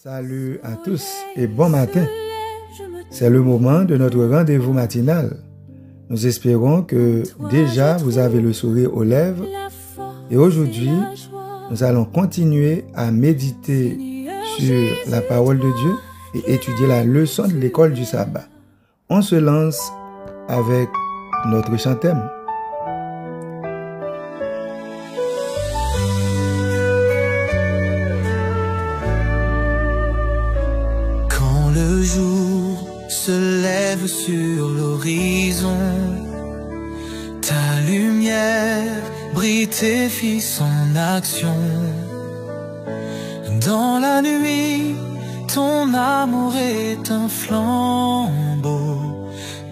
Salut à tous et bon matin. C'est le moment de notre rendez-vous matinal. Nous espérons que déjà vous avez le sourire aux lèvres et aujourd'hui, nous allons continuer à méditer sur la parole de Dieu et étudier la leçon de l'école du sabbat. On se lance avec notre chant thème. Le jour se lève sur l'horizon, ta lumière brille et fit son action. Dans la nuit, ton amour est un flambeau.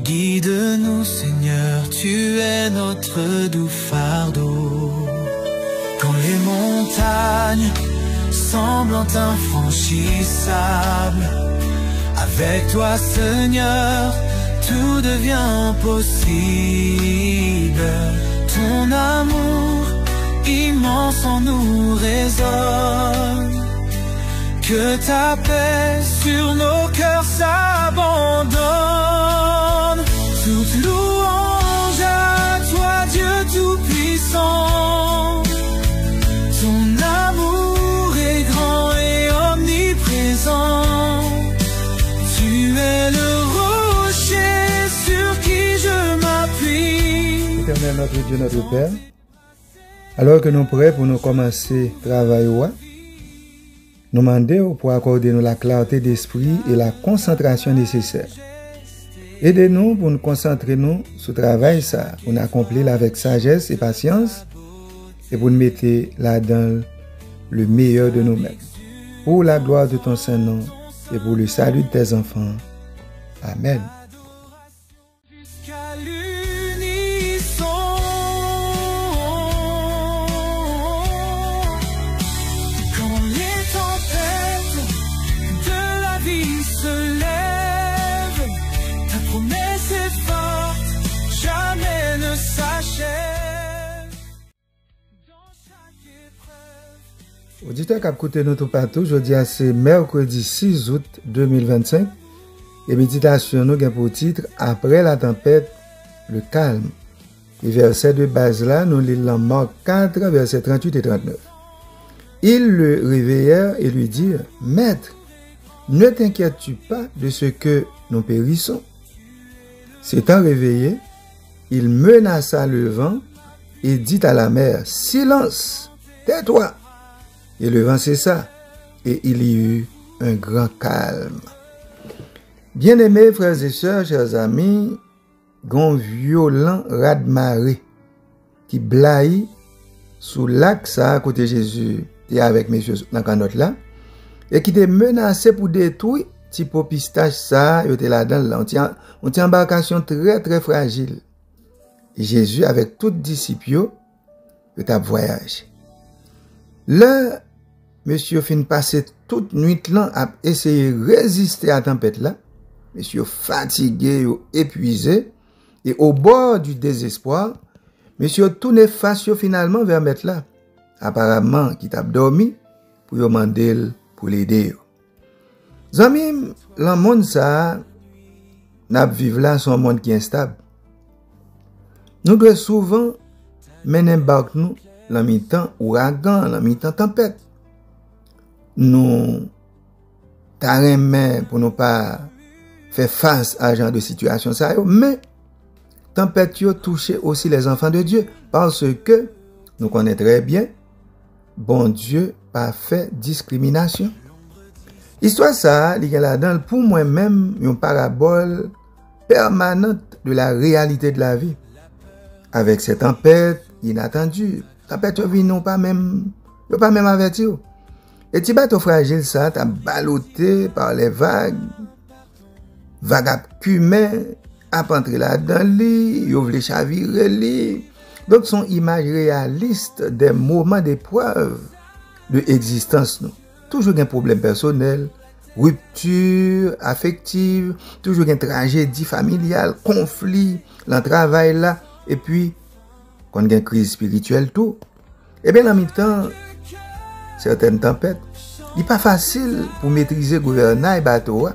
Guide-nous, Seigneur, tu es notre doux fardeau. Quand les montagnes semblent infranchissables, avec toi, Seigneur, tout devient possible. Ton amour immense en nous résonne. Que ta paix sur nos cœurs s'abandonne. Toute louange à toi, Dieu Tout-Puissant. Ton amour est grand et omniprésent. Tu es le rocher sur qui je m'appuie. Éternel notre Dieu, notre Père, alors que nous sommes prêts pour nous commencer le travail, nous demandons pour accorder nous la clarté d'esprit et la concentration nécessaire. Aidez-nous pour nous concentrer sur le travail, ça, pour nous accomplir avec sagesse et patience et pour nous mettre là-dedans le meilleur de nous-mêmes. Pour la gloire de ton Saint-Nom et pour le salut de tes enfants. Amen. Jusqu'à l'unisson, quand les tempêtes de la vie se lèvent, ta promesse est forte, jamais ne s'achève. Dans chaque épreuve, Auditeur qui a écouté nous tout partout, jeudi c'est mercredi 6 août 2025 et méditation nous gagne pour titre Après la tempête, le calme. Et verset de base là, nous lisons Marc 4, versets 38 et 39. Ils le réveillèrent et lui dirent, Maître, ne t'inquiètes-tu pas de ce que nous périssons? S'étant réveillé, il menaça le vent et dit à la mer, Silence, tais-toi. Et le vent cessa, et il y eut un grand calme. Bien-aimés frères et sœurs, chers amis, gon violent raz-de-marée qui blaye sous lac ça à côté Jésus et avec messieurs dans canotte là et qui était menacé pour détruire type pistache ça était là-dedans là on tient embarcation très très fragile. Et Jésus avec tout disciples il a voyagé. Là monsieur fin passer toute nuit là à essayer résister à la tempête là. Monsieur fatigué, épuisé, et au bord du désespoir, monsieur tourne face finalement vers mettre là. Apparemment, qui t'a dormi, pour demander pour l'aider. Zami, le monde ça, n'a vivre là, son monde qui est instable. Nous devons souvent mener barque nous, la mi-temps ouragan, la mi-temps tempête. Nous, t'arrêtons pour nous pas faire face à ce genre de situation, ça, mais tempête touche aussi les enfants de Dieu, parce que nous connaissons très bien, bon Dieu pas fait discrimination. Histoire ça, il y a là-dedans, pour moi-même, une parabole permanente de la réalité de la vie. Avec ces tempêtes inattendues, tempêtes viennent pas même averti. Et tu bateau fragile ça, t'as ballotté par les vagues cumin à entrer là-dedans li, yo vle chavirer li. Donc son image réaliste des moments d'épreuve de existence nous. Toujours un problème personnel, rupture affective, toujours une tragédie familiale, conflit, dans le travail là et puis quand il y a une crise spirituelle tout. Et bien en même temps certaines tempêtes Il n'est pas facile pour maîtriser le gouvernail bateau,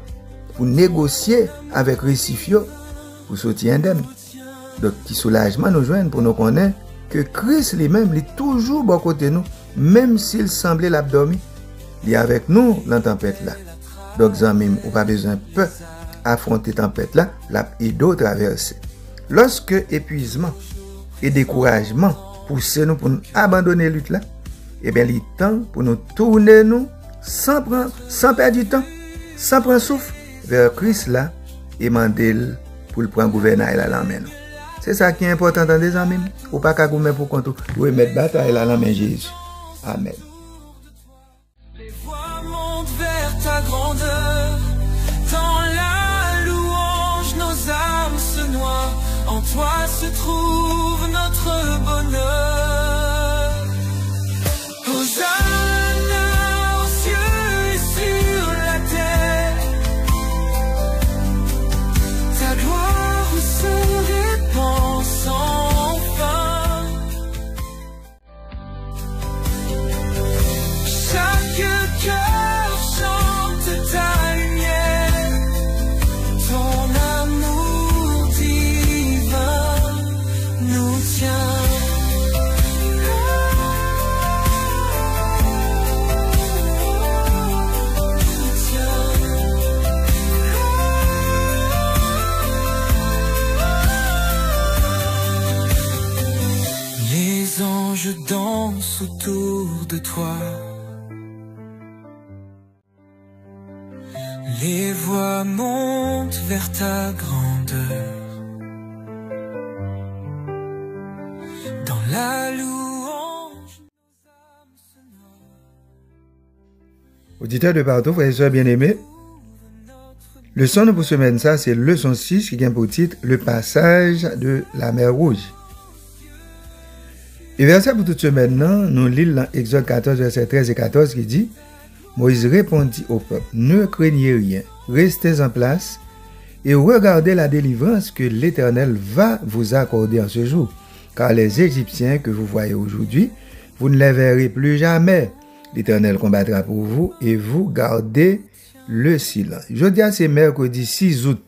pour négocier avec récifio, pour sortir indemne. Donc, qui soulagement nous joignent pour nous connaître que Christ lui-même, il est toujours bon côté nous, même s'il semblait l'abdomen, il est avec nous dans la tempête là. Donc, zanmim, on pas besoin peu affronter la tempête là, et d'autres traverser. Lorsque épuisement et découragement poussent nous pour nous abandonner la lutte là, eh bien, il est temps pour nous tourner nous sans perdre du temps, sans prendre souffle vers Christ là et demander pour le prendre gouvernail là dans main. C'est ça qui est important dans des amis. Ou pas qu'à gouverner pour compte ou mettre bataille là dans main Jésus. Amen. Les voix montent vers ta grandeur. Dans la louange, nos âmes se noient. En toi se trouve notre bonheur. Hosanna aux cieux et sur la terre. Ta gloire se répand sans fin. Chaque cœur chante ta lumière. Ton amour divin nous tient. Les anges dansent autour de toi. Les voix montent vers ta grandeur. Dans la louange, nos âmes se noient. Auditeurs de partout, frères et sœurs bien-aimés, le son pour semaine ça, c'est leçon 6 qui vient pour titre le passage de la mer Rouge. Et verset pour toute semaine, nous lisons dans Exode 14, verset 13 et 14 qui dit Moïse répondit au peuple, ne craignez rien, restez en place et regardez la délivrance que l'Éternel va vous accorder en ce jour. Car les Égyptiens que vous voyez aujourd'hui, vous ne les verrez plus jamais. L'Éternel combattra pour vous et vous gardez le silence. Jeudi, c'est mercredi 6 août.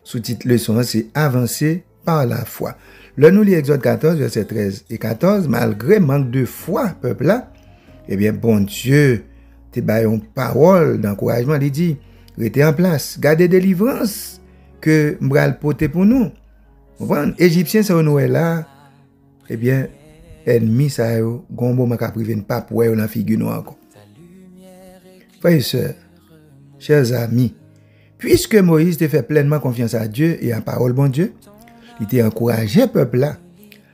Sous-titre leçon, c'est avancer par la foi. Là, nous lisons Exode 14, verset 13 et 14. Malgré manque de foi, peuple là, eh bien, bon Dieu, te baillons parole d'encouragement, il dit, restez en place, gardez délivrance que m'bral pote pour nous. Vous voyez, Égyptiens, ça nous est là, eh bien, ennemi, ça yo, gombo m'a privé pas pour eux dans figure nous encore. Frères et sœurs, chers amis, puisque Moïse te fait pleinement confiance à Dieu et à parole bon Dieu, il t'a encouragé peuple là,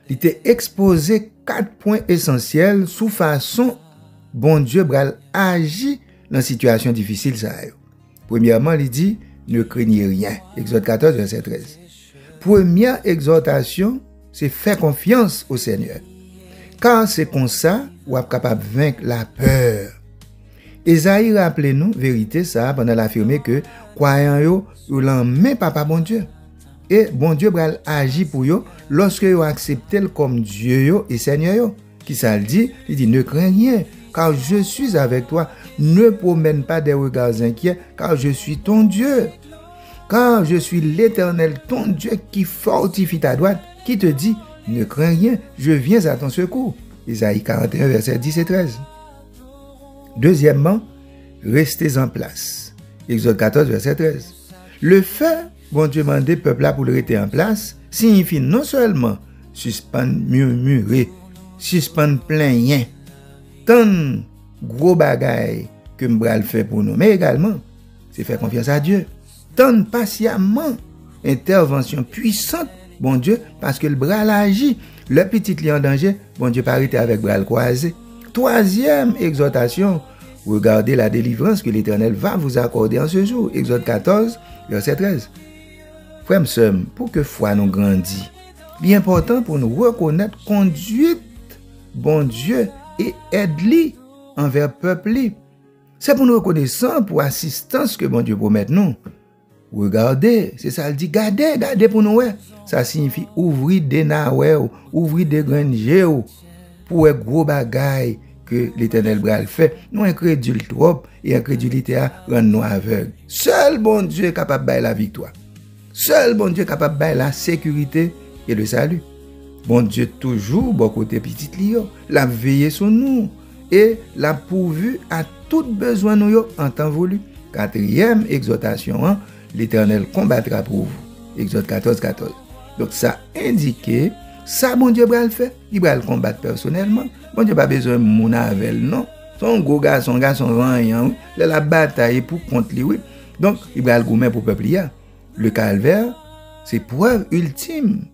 il t'a exposé 4 points essentiels sous façon bon Dieu bral agit dans situation difficile ça yo. Premièrement, il dit ne craignez rien. Exode 14 verset 13. Première exhortation, c'est faire confiance au Seigneur. Car c'est comme ça ou est capable de vaincre la peur. Esaïe rappelez-nous vérité ça pendant l'affirmer que croyant yo l'en met papa bon Dieu. Et bon Dieu bral agit pour yo lorsque yo accepté comme Dieu yo et Seigneur yo. Qui ça le dit? Il dit ne crains rien car je suis avec toi. Ne promène pas des regards inquiets car je suis ton Dieu. Car je suis l'Éternel ton Dieu qui fortifie ta droite, qui te dit ne crains rien, je viens à ton secours. Isaïe 41 verset 10 et 13. Deuxièmement, restez en place. Exode 14 verset 13. Le fait bon Dieu mandé peuple là pour le rester en place signifie non seulement suspendre murmurer, suspendre plaigner, tant gros bagaille que m'bral fait pour nous, mais également c'est faire confiance à Dieu, tant patiemment intervention puissante bon Dieu parce que le bras agit, le petit lion en danger, bon Dieu parité avec bras croisé. Troisième exhortation, regardez la délivrance que l'Éternel va vous accorder en ce jour. Exode 14 verset 13. Frères et sœurs, pour que foi nous grandisse, il est important pour nous reconnaître conduite bon Dieu et aide-lui envers peuple. C'est pour nous reconnaissant pour assistance que bon Dieu promet nous. Regardez, c'est ça, il dit gardez pour nous. Ça signifie ouvrir des naoues, ouvrir des granges pour un gros bagaille que l'Éternel bral fait. Nous incrédules trop et incrédulité a rend nous aveugles. Seul bon Dieu est capable de bailler la victoire. Seul bon Dieu est capable de bailler la sécurité et le salut. Bon Dieu toujours bon côté petit lio, l'a veillé sur nous et l'a pourvu à tout besoin nous en temps voulu. 4e exhortation, hein, l'Éternel combattra pour vous. Exode 14, 14. Donc ça indique, ça bon Dieu va le faire. Il va le combattre personnellement. Bon Dieu pas besoin de mon avec non. Son gros garçon rien. La bataille pour contre lui, oui. Donc il va le goumer pour peuple. Le calvaire, c'est preuve ultime.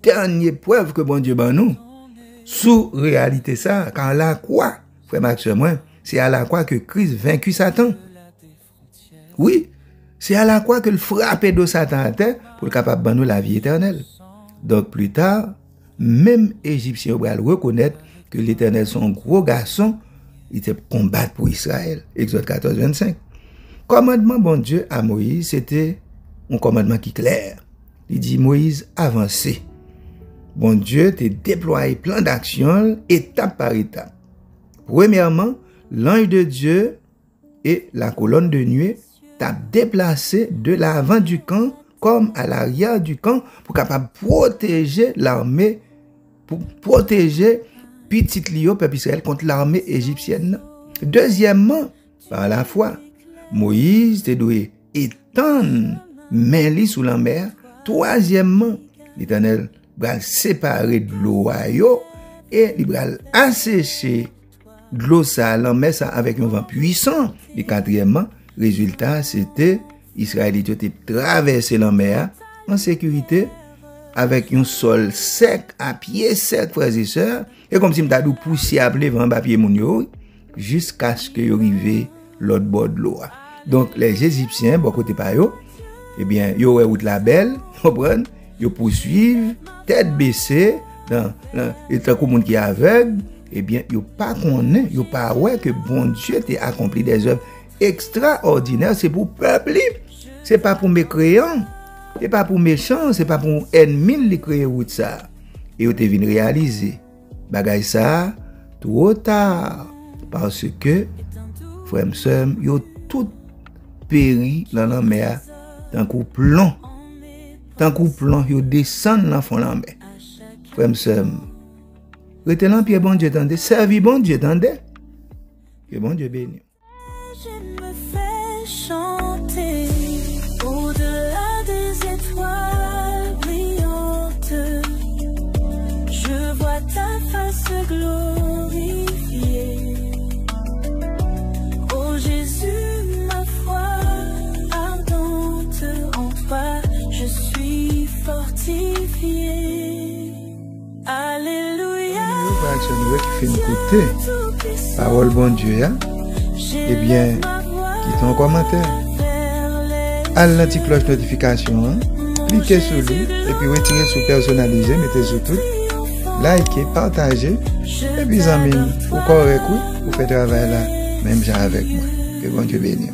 Dernière preuve que bon Dieu ban nous. Sous réalité ça, quand la croix, frère Maxime, c'est à la croix que Christ vaincu Satan. Oui, c'est à la croix que le frappé de Satan à terre pour le capable de nous la vie éternelle. Donc plus tard, même Égyptien va reconnaître que l'Éternel son gros garçon, il était combattre pour Israël. Exode 14, 25. Commandement bon Dieu à Moïse, c'était un commandement qui est clair. Il dit Moïse avancez. Bon Dieu t'a déployé plein d'actions étape par étape. Premièrement, l'ange de Dieu et la colonne de nuée t'a déplacé de l'avant du camp comme à l'arrière du camp pour capable protéger l'armée, pour protéger petit Lio peuple Israël contre l'armée égyptienne. Deuxièmement, par la foi, Moïse te doit étendre main li sous la mer. Troisièmement, l'Éternel va séparer de l'eau et il va assécher de l'eau ça la mer ça avec un vent puissant. Et quatrièmement, résultat c'était Israélites ont traversé la mer en sécurité avec un sol sec à pied sec frères et sœurs et comme si m'ta dou pousser à plein vent papier moun yo jusqu'à ce que yo arrivé l'autre bord de l'eau. Donc les Égyptiens bon côté pa yo eh bien yo route la belle, comprendre, yo poursuivent tête baissée dans et tant monde qui est aveugle, eh bien yo pas connaît, yo pas ouais que bon Dieu t'a accompli des œuvres extraordinaires, c'est pour peuple, c'est pas pour mécréants, c'est pas pour méchants, c'est pas pour ennemis qui créer route ça. Et yo te vinn réaliser bagay ça trop tard parce que frère sœur yo tout péri dans la mer tant coup plomb yo descend dans fond la mer frère sœur retenant pied bon Dieu tendez servi bon Dieu tendez que bon Dieu bénisse. Je me fais chanter au-delà des étoiles brillantes. Je vois ta face glorifiée. Oh Jésus, ma foi ardente en toi, je suis fortifiée. Alléluia. Qui fait nous écouter parole bon Dieu hein? Eh bien, quittez un commentaire. Allez la petite cloche notification, hein? Cliquez sur lui et puis retirez sur personnaliser, mettez sur tout, likez, partagez et puis amis, vous correct, oui, vous faites travail là, même j'ai avec moi. Que bon Dieu bénisse.